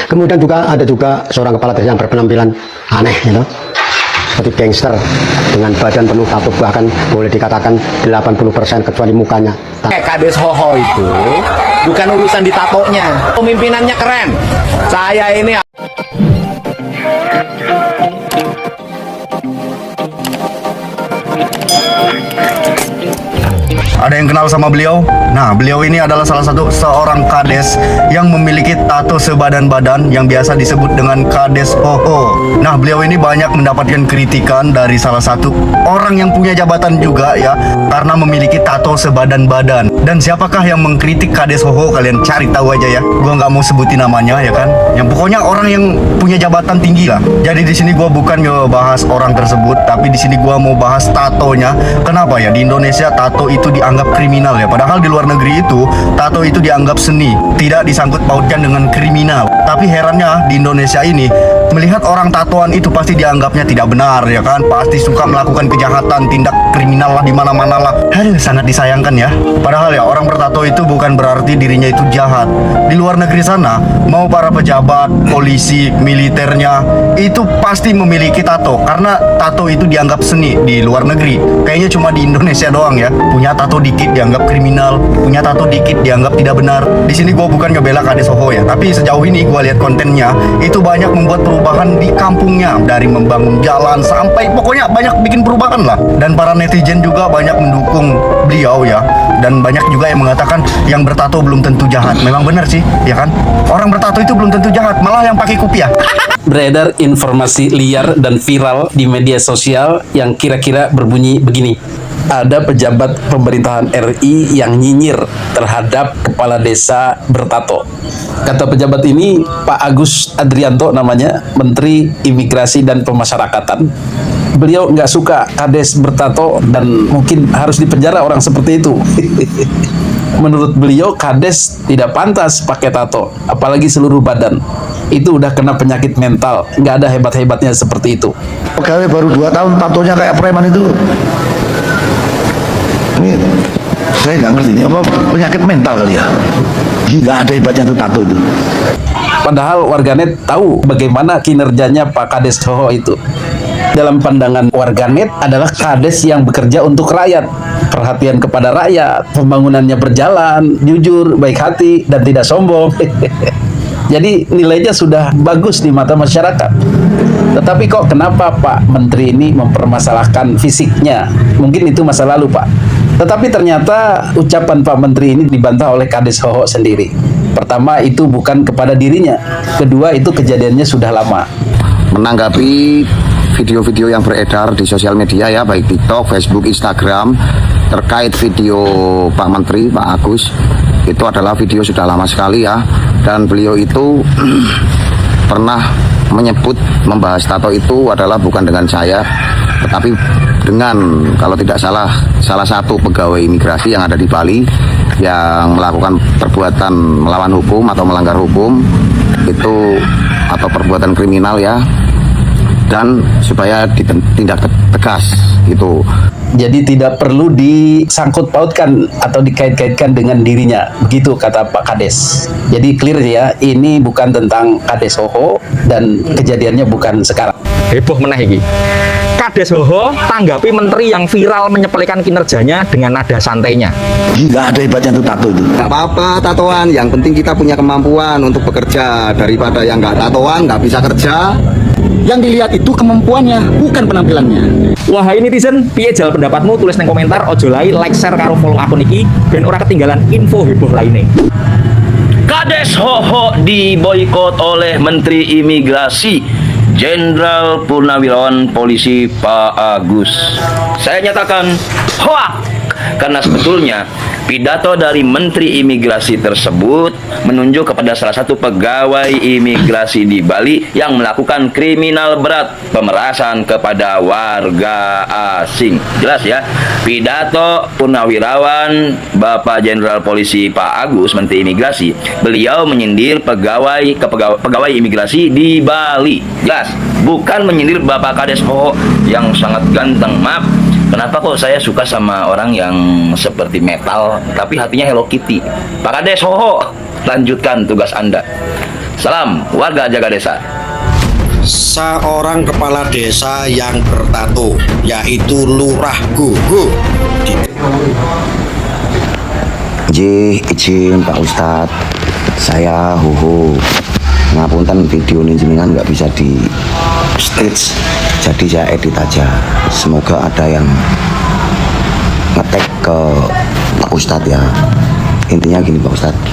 Kemudian juga ada juga seorang kepala desa yang berpenampilan aneh, gitu, seperti gangster dengan badan penuh tato, bahkan boleh dikatakan 80% kecuali mukanya. Kades Hoho itu bukan urusan di tatonya, pemimpinannya keren. Saya ini Ada yang kenal sama beliau? Nah, beliau ini adalah salah satu seorang kades yang memiliki tato sebadan-badan yang biasa disebut dengan kades Hoho. Nah, beliau ini banyak mendapatkan kritikan dari salah satu orang yang punya jabatan juga ya, karena memiliki tato sebadan-badan. Dan siapakah yang mengkritik kades Hoho? Kalian cari tahu aja ya. Gua nggak mau sebutin namanya ya kan. Yang pokoknya orang yang punya jabatan tinggi lah. Jadi di sini gua bukan bahas orang tersebut, tapi di sini gua mau bahas tatonya. Kenapa ya di Indonesia tato itu dianggap kriminal ya? Padahal di luar negeri itu tato itu dianggap seni, tidak disangkut pautkan dengan kriminal. Tapi herannya di Indonesia ini melihat orang tatoan itu pasti dianggapnya tidak benar ya kan? Pasti suka melakukan kejahatan, tindak kriminal lah di mana-mana lah. Aduh, sangat disayangkan ya. Padahal ya orang bertato itu bukan berarti dirinya itu jahat. Di luar negeri sana, mau para pejabat, polisi, militernya itu pasti memiliki tato karena tato itu dianggap seni di luar negeri. Kayaknya cuma di Indonesia doang ya. Punya tato dikit dianggap kriminal, punya tato dikit dianggap tidak benar. Di sini gue bukan ngebela kades Hoho ya, tapi sejauh ini gue lihat kontennya itu banyak membuat perubahan di kampungnya, dari membangun jalan sampai pokoknya banyak bikin perubahan lah. Dan para netizen juga banyak mendukung beliau ya, dan banyak juga yang mengatakan yang bertato belum tentu jahat. Memang benar sih ya kan, orang bertato itu belum tentu jahat, malah yang pakai kopiah. Beredar informasi liar dan viral di media sosial yang kira-kira berbunyi begini. Ada pejabat pemerintahan RI yang nyinyir terhadap kepala desa bertato. Kata pejabat ini, Pak Agus Adrianto namanya, Menteri Imigrasi dan Pemasyarakatan. Beliau nggak suka kades bertato dan mungkin harus dipenjara orang seperti itu. Menurut beliau, kades tidak pantas pakai tato, apalagi seluruh badan. Itu udah kena penyakit mental, nggak ada hebat-hebatnya seperti itu. Pegawai baru 2 tahun tatonya kayak preman itu. Ini saya nggak ngerti ini apa penyakit mental kali ya. Nggak ada hebatnya tuh tato itu. Padahal warganet tahu bagaimana kinerjanya Pak Kades Hoho itu. Dalam pandangan warganet adalah kades yang bekerja untuk rakyat, perhatian kepada rakyat, pembangunannya berjalan, jujur, baik hati, dan tidak sombong. Jadi nilainya sudah bagus di mata masyarakat. Tetapi kok kenapa Pak Menteri ini mempermasalahkan fisiknya? Mungkin itu masa lalu Pak. Tetapi ternyata ucapan Pak Menteri ini dibantah oleh Kades Hoho sendiri. Pertama, itu bukan kepada dirinya. Kedua, itu kejadiannya sudah lama. Menanggapi video-video yang beredar di sosial media ya, baik TikTok, Facebook, Instagram, terkait video Pak Menteri, Pak Agus, itu adalah video sudah lama sekali ya. Dan beliau itu pernah menyebut membahas tato itu adalah bukan dengan saya, tetapi dengan, kalau tidak salah, salah satu pegawai imigrasi yang ada di Bali yang melakukan perbuatan melawan hukum atau melanggar hukum itu, atau perbuatan kriminal ya, dan supaya ditindak tegas gitu. Jadi tidak perlu disangkut pautkan atau dikait-kaitkan dengan dirinya, begitu kata Pak Kades. Jadi clear ya, ini bukan tentang Kades Hoho dan kejadiannya bukan sekarang. Heboh meneh iki. Kades Hoho tanggapi menteri yang viral menyepelekan kinerjanya dengan nada santainya. Nggak ada hebatnya tuh tato itu. Nggak apa-apa tatoan, yang penting kita punya kemampuan untuk bekerja, daripada yang nggak tatoan nggak bisa kerja. Yang dilihat itu kemampuannya, bukan penampilannya. Wahai netizen, piye jal pendapatmu? Tulis di komentar. Ojo lali like, share karo follow akun iki ben ora ketinggalan info heboh lainnya. Kades Hoho diboikot oleh Menteri Imigrasi Jenderal Purnawirawan Polisi Pak Agus. Saya nyatakan hoak, karena sebetulnya pidato dari Menteri Imigrasi tersebut menunjuk kepada salah satu pegawai imigrasi di Bali yang melakukan kriminal berat, pemerasan kepada warga asing. Jelas ya, pidato Purnawirawan Bapak Jenderal Polisi Pak Agus, Menteri Imigrasi, beliau menyindir pegawai imigrasi di Bali. Jelas, bukan menyindir Bapak Kades Hoho yang sangat ganteng. Maaf, kenapa kok saya suka sama orang yang seperti metal tapi hatinya Hello Kitty? Pak Kades Hoho, lanjutkan tugas Anda. Salam warga jaga desa. Seorang kepala desa yang bertato, yaitu Lurah Gogo. Izin Pak Ustadz, saya Hoho. Ngapunten video ini jenengan nggak bisa di stage, jadi saya edit aja. Semoga ada yang ngetek ke Pak Ustadz ya. Intinya gini Pak Ustadz,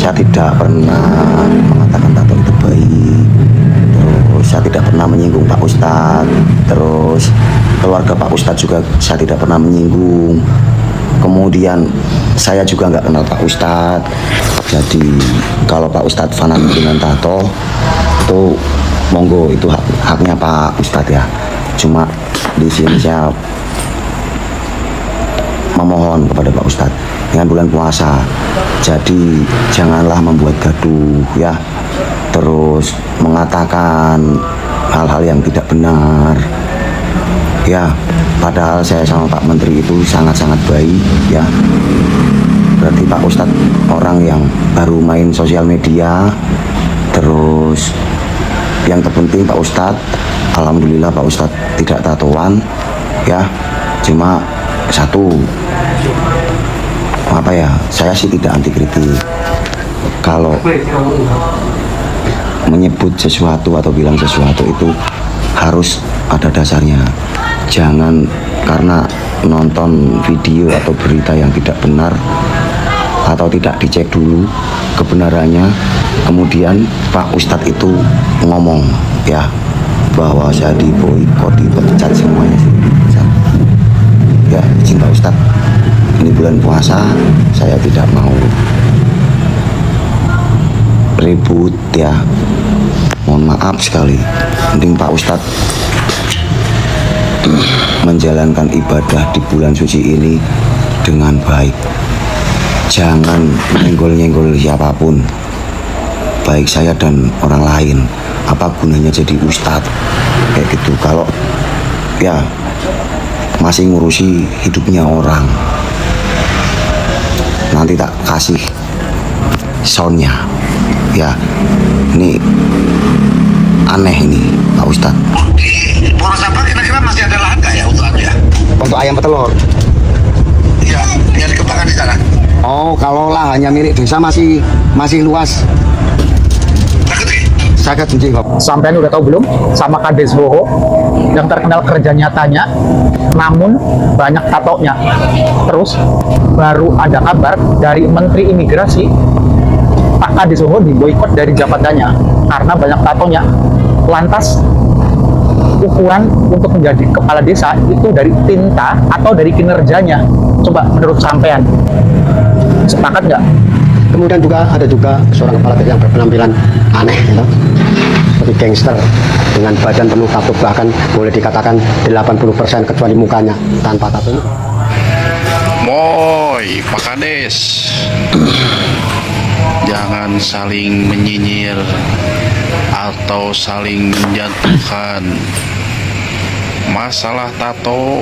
saya tidak pernah mengatakan tato itu baik. Terus saya tidak pernah menyinggung Pak Ustadz. Terus keluarga Pak Ustadz juga saya tidak pernah menyinggung. Kemudian saya juga nggak kenal Pak Ustadz. Jadi kalau Pak Ustadz fanatik dengan tato itu monggo, itu haknya Pak Ustadz ya. Cuma di sini saya memohon kepada Pak Ustadz, dengan bulan puasa, jadi janganlah membuat gaduh ya, terus mengatakan hal-hal yang tidak benar ya. Padahal saya sama Pak Menteri itu sangat-sangat baik ya. Berarti Pak Ustadz orang yang baru main sosial media. Terus yang terpenting Pak Ustadz, alhamdulillah Pak Ustadz tidak tatoan ya. Cuma satu, apa ya, saya sih tidak anti kritik. Kalau menyebut sesuatu atau bilang sesuatu itu harus ada dasarnya. Jangan karena nonton video atau berita yang tidak benar atau tidak dicek dulu kebenarannya, kemudian Pak Ustadz itu ngomong ya bahwa saya diboikot, dipecat semuanya sih. Ya izin Pak Ustadz, ini bulan puasa, saya tidak mau ribut ya, mohon maaf sekali. Mending Pak Ustadz menjalankan ibadah di bulan suci ini dengan baik. Jangan nyenggol-nyenggol siapapun, baik saya dan orang lain. Apa gunanya jadi ustadz kayak gitu kalau ya masih ngurusi hidupnya orang. Nanti tak kasih soundnya ya. Ini aneh ini Pak Ustadz. Di Polres Sabang kira-kira masih ada lahan nggak ya untuk anu ya? Untuk ayam petelur. Iya, yang dikembangkan di sana. Oh, kalau lahannya milik desa masih luas. Sangat penting Pak. Sampean udah tahu belum sama Kades Hoho yang terkenal kerja nyatanya, namun banyak tatonya. Terus baru ada kabar dari Menteri Imigrasi, Pak Kades Hoho diboikot dari jabatannya karena banyak tatonya. Lantas ukuran untuk menjadi kepala desa itu dari tinta atau dari kinerjanya? Coba menurut sampean, sepakat nggak? Kemudian ada juga seorang kepala desa yang berpenampilan aneh gitu, seperti gangster dengan badan penuh tato, bahkan boleh dikatakan 80% kecuali mukanya tanpa tato. Moy, Pak Kades, jangan saling menyinyir atau saling menjatuhkan. Masalah tato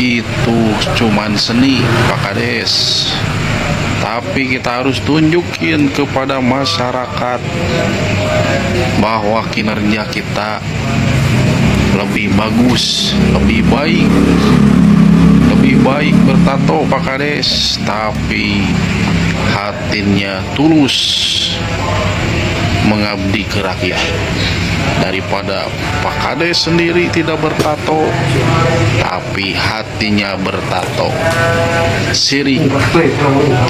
itu cuman seni Pak Kades, tapi kita harus tunjukin kepada masyarakat bahwa kinerja kita lebih bagus, lebih baik bertato Pak Kades, tapi hatinya tulus mengabdi ke rakyat. Daripada Pak Kades sendiri tidak bertato tapi hatinya bertato. Sirik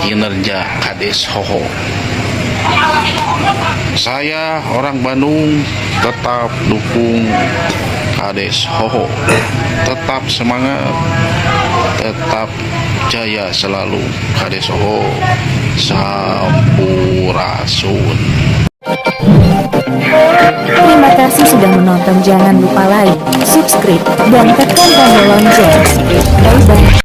kinerja Kades Hoho. Saya orang Bandung tetap dukung Kades Hoho. Tetap semangat, tetap jaya selalu Kades Hoho. Sampurasun. Terima kasih sudah menonton. Jangan lupa like, subscribe, dan tekan tombol lonceng. Bye bye.